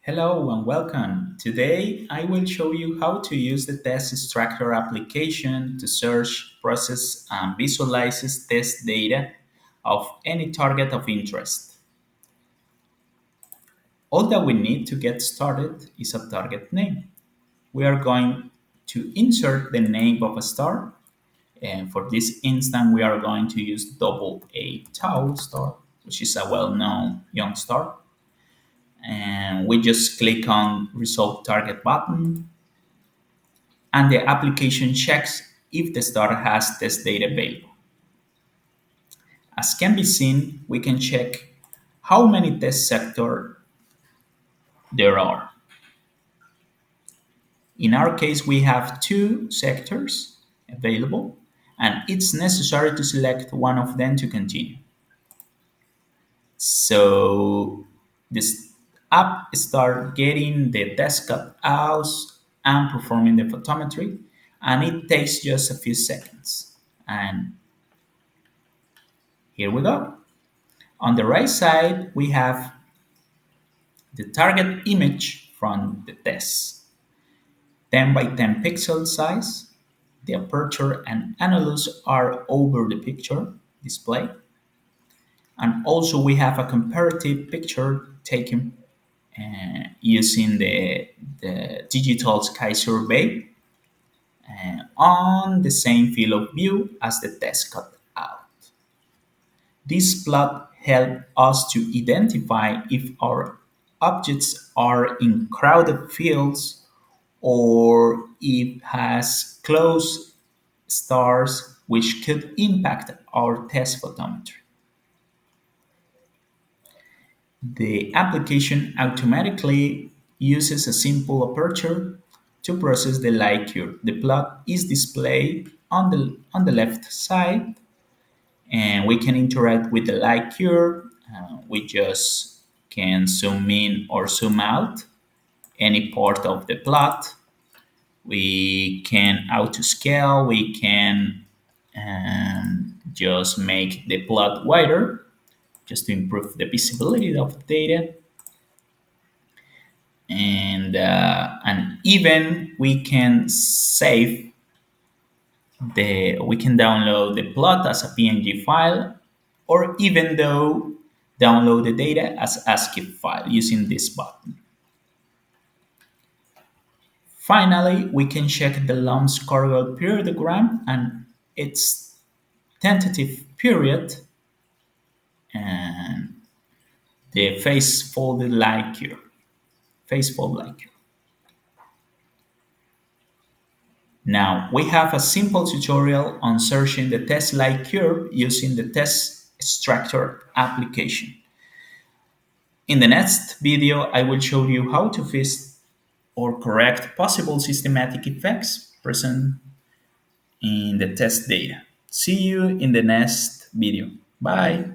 Hello and welcome. Today I will show you how to use the TESSExtractor application to search, process, and visualize test data of any target of interest. All that we need to get started is a target name. We are going to insert the name of a star, and for this instance we are going to use double A tau star, which is a well-known young star. And we just click on Resolve Target button, and the application checks if the star has test data available. As can be seen, we can check how many test sectors there are. In our case, we have two sectors available, and it's necessary to select one of them to continue. So this app start getting the test cutouts and performing the photometry, and it takes just a few seconds. And here we go. On the right side, we have the target image from the test. 10 by 10 pixel size. The aperture and annulus are over the picture display. And also we have a comparative picture taken using the digital sky survey on the same field of view as the test cut out. This plot helps us to identify if our objects are in crowded fields or if has close stars which could impact our test photometry. The application automatically uses a simple aperture to process the light curve. The plot is displayed on the left side, and we can interact with the light curve. We just can zoom in or zoom out any part of the plot. We can auto scale. We can just make the plot wider just to improve the visibility of the data. And even we can save we can download the plot as a PNG file, or even though download the data as ASCII file using this button. Finally, we can check the lumps correlate periodogram and its tentative period and the phase folded light curve. Phase fold light curve. Now, we have a simple tutorial on searching the test light curve using the TESSExtractor application. In the next video, I will show you how to fix or correct possible systematic effects present in the test data. See you in the next video. Bye.